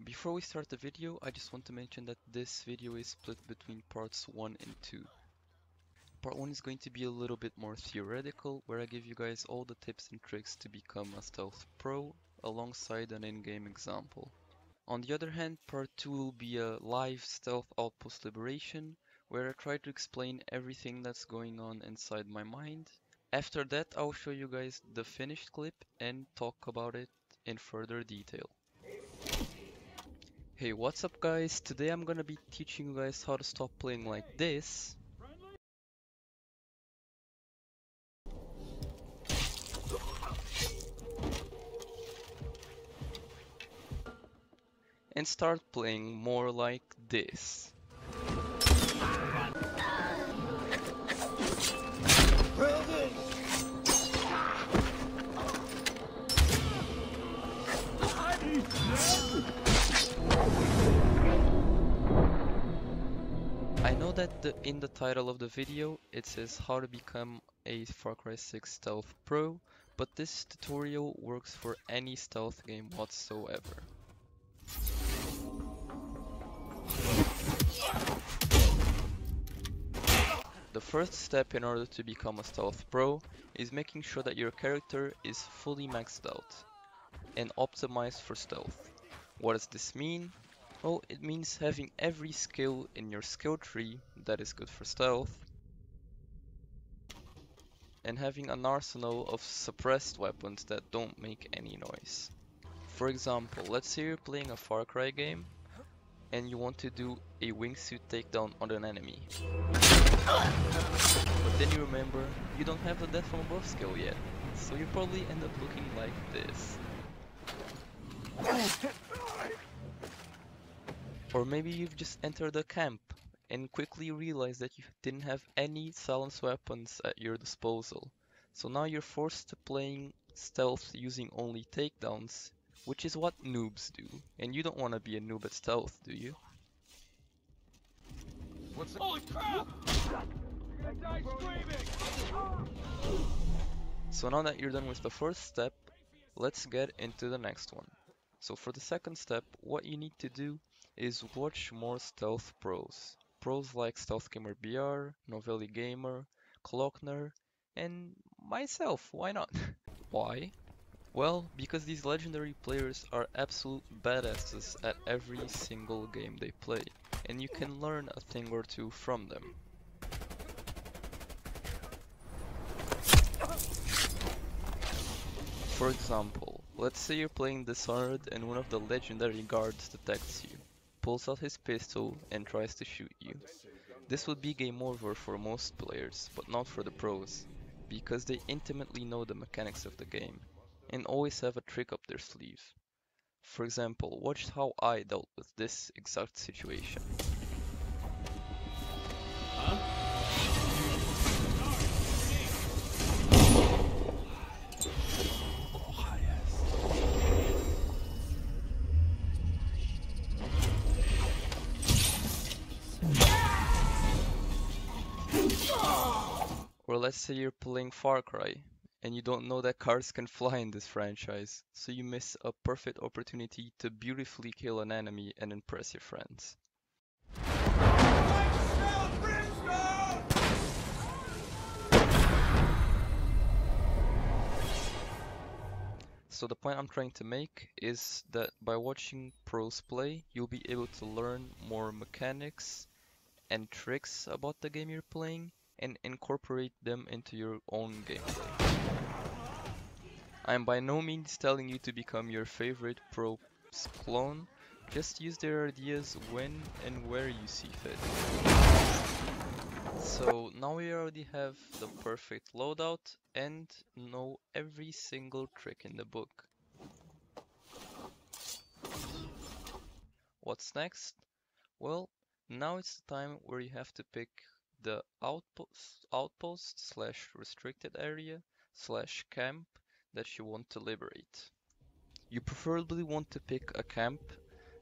Before we start the video, I just want to mention that this video is split between parts 1 and 2. Part 1 is going to be a little bit more theoretical, where I give you guys all the tips and tricks to become a stealth pro, alongside an in-game example. On the other hand, part 2 will be a live stealth outpost liberation, where I try to explain everything that's going on inside my mind. After that, I'll show you guys the finished clip and talk about it in further detail. Hey, what's up guys? Today I'm gonna be teaching you guys how to stop playing like this and start playing more like this. I know that in the title of the video it says how to become a Far Cry 6 Stealth Pro, but this tutorial works for any stealth game whatsoever. The first step in order to become a stealth pro is making sure that your character is fully maxed out and optimized for stealth. What does this mean? Well, it means having every skill in your skill tree that is good for stealth, and having an arsenal of suppressed weapons that don't make any noise. For example, let's say you're playing a Far Cry game and you want to do a wingsuit takedown on an enemy. But then you remember you don't have the death from above skill yet, so you probably end up looking like this. Or maybe you've just entered a camp and quickly realized that you didn't have any silenced weapons at your disposal. So now you're forced to playing stealth using only takedowns, which is what noobs do. And you don't want to be a noob at stealth, do you? Holy crap! That guy's screaming! So now that you're done with the first step, let's get into the next one. So for the second step, what you need to do is watch more stealth pros. Pros like Stealth Gamer BR, Novelli Gamer, Klockner, and myself, why not? Why? Well, because these legendary players are absolute badasses at every single game they play, and you can learn a thing or two from them. For example, let's say you're playing Dishonored and one of the legendary guards detects you, pulls out his pistol and tries to shoot you. This would be game over for most players, but not for the pros, because they intimately know the mechanics of the game, and always have a trick up their sleeve. For example, watch how I dealt with this exact situation. Or let's say you're playing Far Cry, and you don't know that cars can fly in this franchise, so you miss a perfect opportunity to beautifully kill an enemy and impress your friends. So the point I'm trying to make is that by watching pros play, you'll be able to learn more mechanics and tricks about the game you're playing and incorporate them into your own gameplay. I'm by no means telling you to become your favorite pro's clone, just use their ideas when and where you see fit. So now we already have the perfect loadout and know every single trick in the book. What's next? Well, now it's the time where you have to pick the outpost slash restricted area slash camp that you want to liberate. You preferably want to pick a camp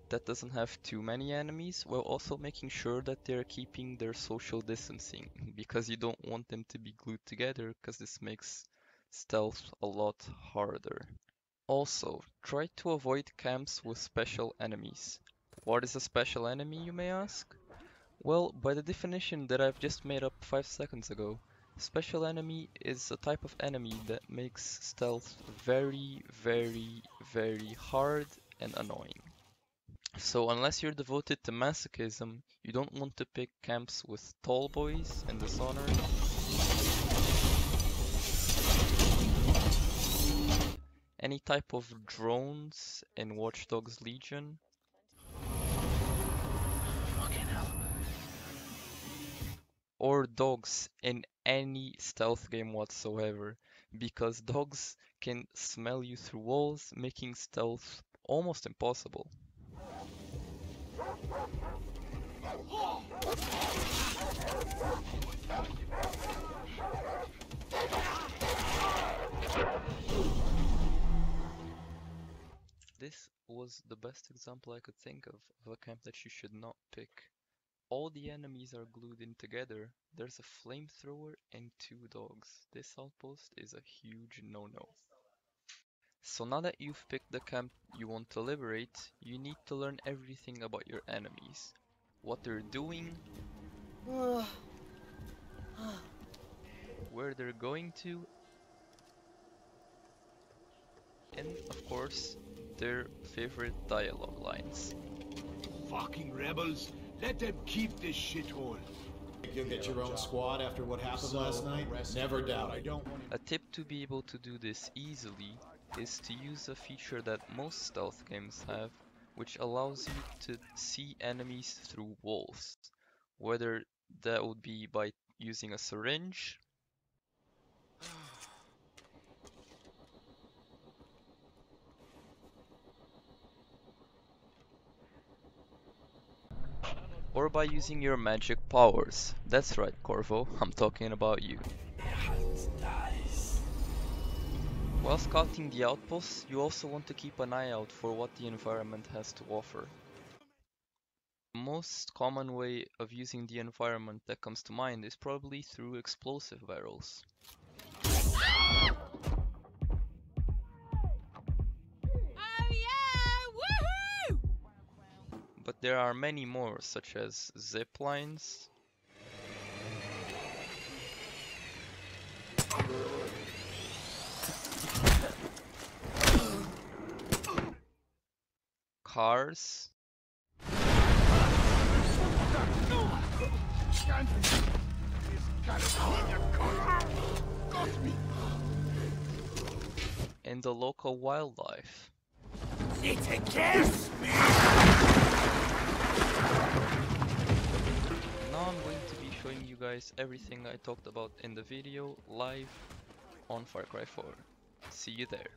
that doesn't have too many enemies, while also making sure that they're keeping their social distancing, because you don't want them to be glued together, because this makes stealth a lot harder. Also, try to avoid camps with special enemies. What is a special enemy, you may ask? Well, by the definition that I've just made up 5 seconds ago, special enemy is a type of enemy that makes stealth very, very, very hard and annoying. So unless you're devoted to masochism, you don't want to pick camps with tall boys in Dishonored, any type of drones in Watch Dogs Legion, or dogs in any stealth game whatsoever, because dogs can smell you through walls, making stealth almost impossible. This was the best example I could think of a camp that you should not pick. All the enemies are glued in together, there's a flamethrower and 2 dogs. This outpost is a huge no-no. So now that you've picked the camp you want to liberate, you need to learn everything about your enemies. What they're doing, where they're going to, and of course, their favorite dialogue lines. Fucking rebels. Let them keep this shithole. You'll get your own squad after what happened last night? Never doubt it. A tip to be able to do this easily is to use a feature that most stealth games have, which allows you to see enemies through walls. Whether that would be by using a syringe, or by using your magic powers. That's right, Corvo, I'm talking about you. While scouting the outposts, you also want to keep an eye out for what the environment has to offer. The most common way of using the environment that comes to mind is probably through explosive barrels. But there are many more, such as zip lines, cars, and the local wildlife. It's a kiss! Now I'm going to be showing you guys everything I talked about in the video live on Far Cry 4. See you there.